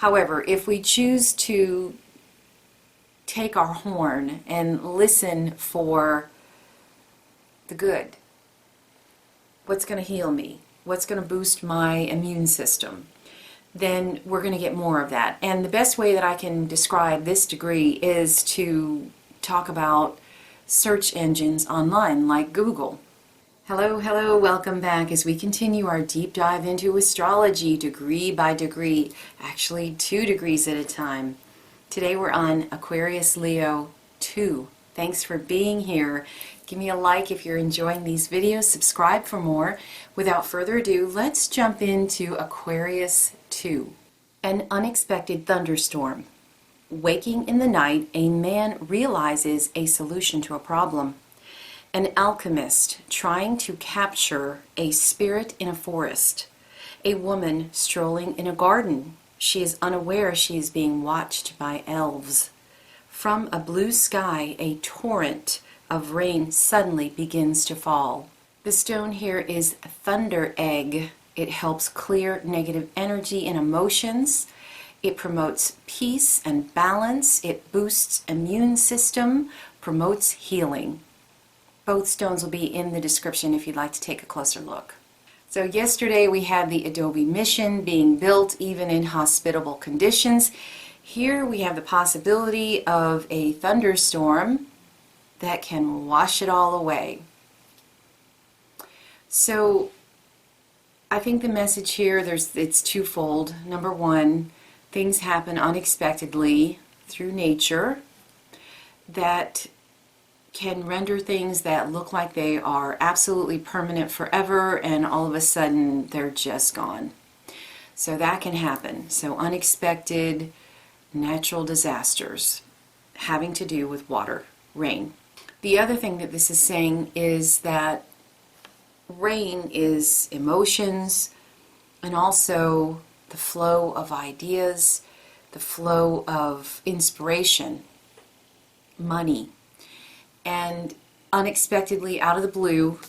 However, if we choose to take our horn and listen for the good, what's going to heal me, what's going to boost my immune system, then we're going to get more of that. And the best way that I can describe this degree is to talk about search engines online like Google. Hello, welcome back as we continue our deep dive into astrology degree by degree, actually 2 degrees at a time. Today we're on Aquarius Leo 2. Thanks for being here. Give me a like if you're enjoying these videos, subscribe for more. Without further ado, let's jump into Aquarius 2. An unexpected thunderstorm. Waking in the night, a man realizes a solution to a problem. An alchemist trying to capture a spirit in a forest. A woman strolling in a garden. She is unaware she is being watched by elves. From a blue sky, a torrent of rain suddenly begins to fall. The stone here is Thunder Egg. It helps clear negative energy and emotions. It promotes peace and balance. It boosts immune system, promotes healing. Both stones will be in the description if you'd like to take a closer look. So yesterday we had the Adobe mission being built even in hospitable conditions. Here we have the possibility of a thunderstorm that can wash it all away. So I think the message here, it's twofold. Number one, things happen unexpectedly through nature that can render things that look like they are absolutely permanent forever, and all of a sudden they're just gone. So that can happen. So unexpected natural disasters having to do with water, rain. The other thing that this is saying is that rain is emotions and also the flow of ideas, the flow of inspiration, money. And unexpectedly, out of the blue,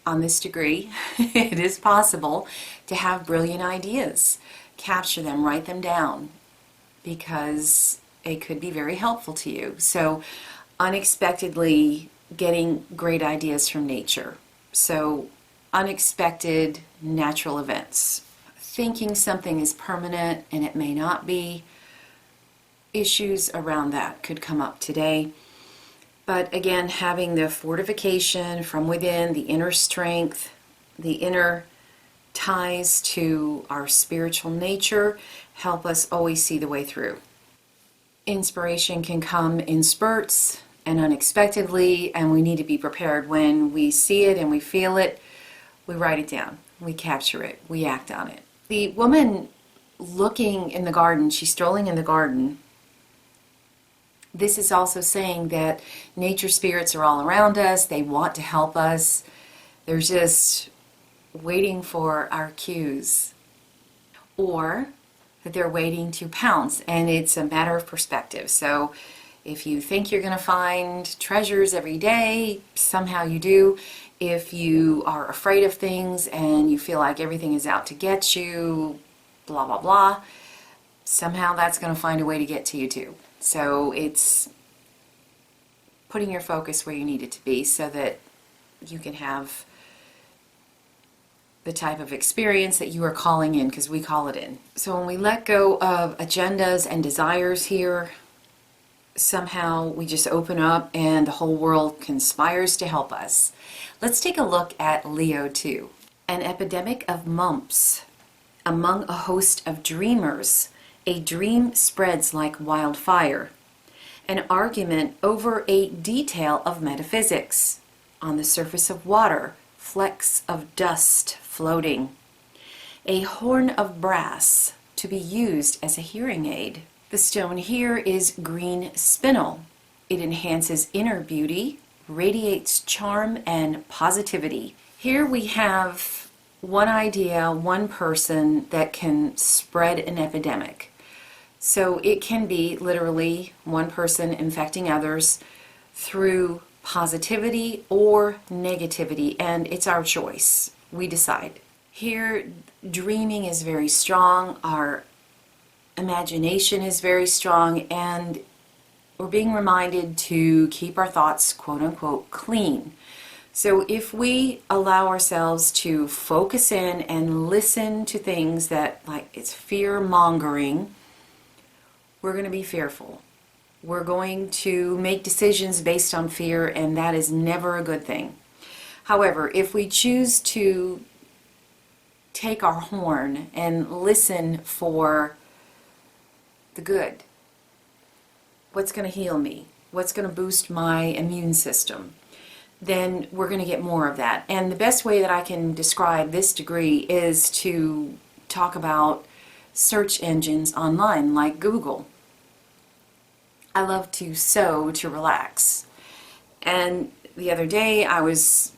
on this degree, it is possible to have brilliant ideas. Capture them, write them down, because it could be very helpful to you. So, unexpectedly getting great ideas from nature. So, unexpected natural events. Thinking something is permanent and it may not be. Issues around that could come up today. But again, having the fortification from within, the inner strength, the inner ties to our spiritual nature help us always see the way through. Inspiration can come in spurts and unexpectedly, and we need to be prepared. When we see it and we feel it, we write it down, we capture it, we act on it. The woman looking in the garden, she's strolling in the garden. This is also saying that nature spirits are all around us. They want to help us. They're just waiting for our cues. Or that they're waiting to pounce. And it's a matter of perspective. So if you think you're going to find treasures every day, somehow you do. If you are afraid of things and you feel like everything is out to get you, blah, blah, blah, somehow that's going to find a way to get to you too. So it's putting your focus where you need it to be so that you can have the type of experience that you are calling in, because we call it in. So when we let go of agendas and desires here, somehow we just open up and the whole world conspires to help us. Let's take a look at Leo 2. An epidemic of mumps. Among a host of dreamers, a dream spreads like wildfire. An argument over a detail of metaphysics. On the surface of water, flecks of dust floating. A horn of brass to be used as a hearing aid. The stone here is green spinel. It enhances inner beauty, radiates charm and positivity. Here we have one idea, one person that can spread an epidemic. So it can be literally one person infecting others through positivity or negativity, and it's our choice. We decide. Here, dreaming is very strong. Our imagination is very strong, and we're being reminded to keep our thoughts, quote unquote, clean. So if we allow ourselves to focus in and listen to things that, like, it's fear mongering, we're going to be fearful. We're going to make decisions based on fear, and that is never a good thing. However, if we choose to take our horn and listen for the good, what's going to heal me, what's going to boost my immune system, then we're going to get more of that. And the best way that I can describe this degree is to talk about search engines online, like Google. I love to sew to relax. And the other day I was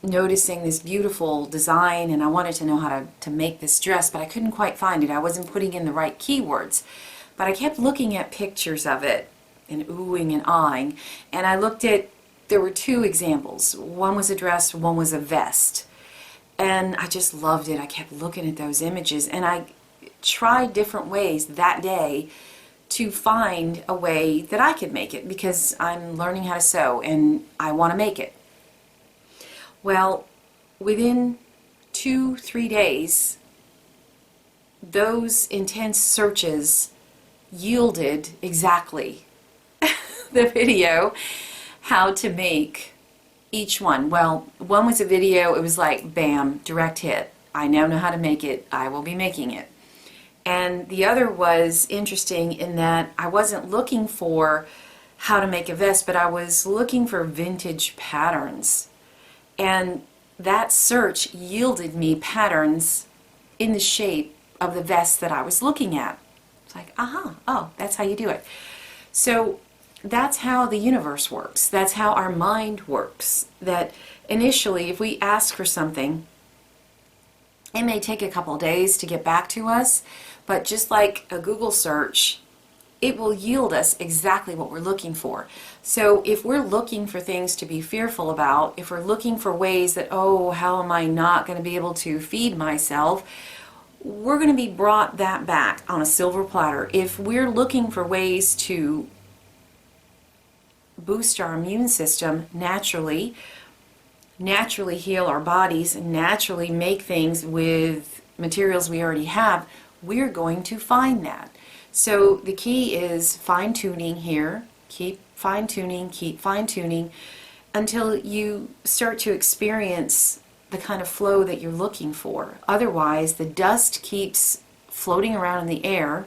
noticing this beautiful design, and I wanted to know how to make this dress, but I couldn't quite find it. I wasn't putting in the right keywords. But I kept looking at pictures of it and oohing and ahhing. And I looked at, there were two examples. One was a dress, one was a vest. And I just loved it. I kept looking at those images, and I tried different ways that day to find a way that I could make it, because I'm learning how to sew and I want to make it. Well, within 2-3 days, those intense searches yielded exactly the video how to make each one. Well, one was a video, it was like bam, direct hit. I now know how to make it, I will be making it. And the other was interesting in that I wasn't looking for how to make a vest, but I was looking for vintage patterns. And that search yielded me patterns in the shape of the vest that I was looking at. It's like, aha, oh, that's how you do it. So that's how the universe works. That's how our mind works. That initially, if we ask for something, it may take a couple days to get back to us, but just like a Google search, it will yield us exactly what we're looking for. So if we're looking for things to be fearful about, if we're looking for ways that, oh, how am I not going to be able to feed myself, we're going to be brought that back on a silver platter. If we're looking for ways to boost our immune system naturally heal our bodies, naturally make things with materials we already have, we're going to find that. So the key is fine-tuning here. Keep fine-tuning until you start to experience the kind of flow that you're looking for. Otherwise, the dust keeps floating around in the air,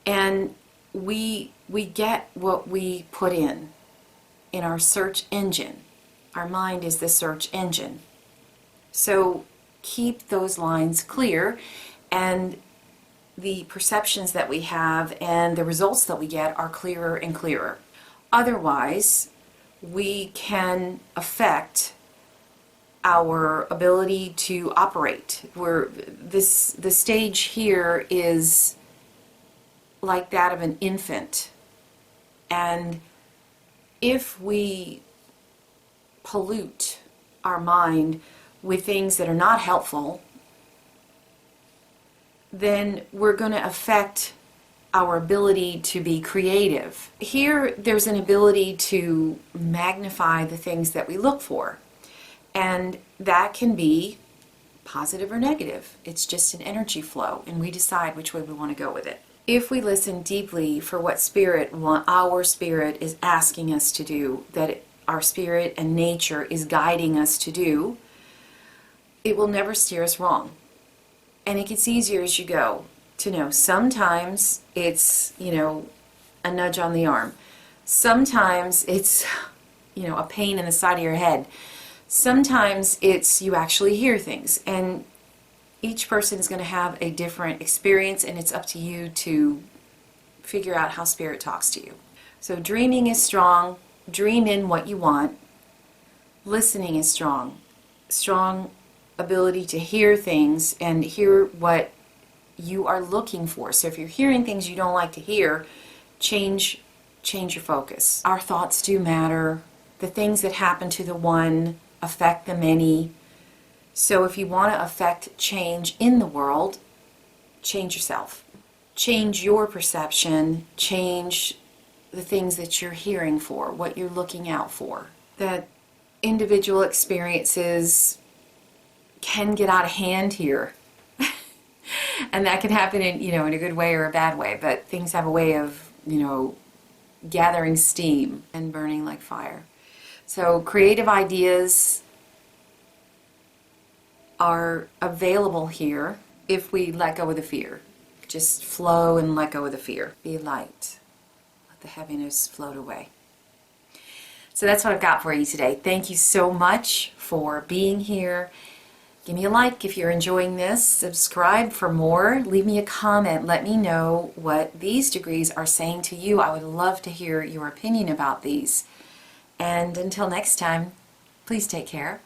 and we get what we put in our search engine. Our mind is the search engine. So keep those lines clear, and the perceptions that we have and the results that we get are clearer and clearer. Otherwise, we can affect our ability to operate. The stage here is like that of an infant. And if we pollute our mind with things that are not helpful, then we're going to affect our ability to be creative. Here, there's an ability to magnify the things that we look for. And that can be positive or negative. It's just an energy flow, and we decide which way we want to go with it. If we listen deeply for what our spirit is asking us to do, that our spirit and nature is guiding us to do, it will never steer us wrong. And it gets easier as you go to know. Sometimes it's, a nudge on the arm. Sometimes it's, a pain in the side of your head. Sometimes it's you actually hear things. And each person is going to have a different experience, and it's up to you to figure out how spirit talks to you. So dreaming is strong. Dream in what you want. Listening is strong. Strong ability to hear things and hear what you are looking for. So if you're hearing things you don't like to hear, change your focus. Our thoughts do matter. The things that happen to the one affect the many. So if you want to affect change in the world, change yourself. Change your perception, change the things that you're hearing for, what you're looking out for. That individual experiences can get out of hand here. And that can happen in, in a good way or a bad way, but things have a way of, gathering steam and burning like fire. So creative ideas are available here if we let go of the fear. Just flow and let go of the fear. Be light. Let the heaviness float away. So that's what I've got for you today. Thank you so much for being here. Give me a like if you're enjoying this. Subscribe for more. Leave me a comment. Let me know what these degrees are saying to you. I would love to hear your opinion about these. And until next time, please take care.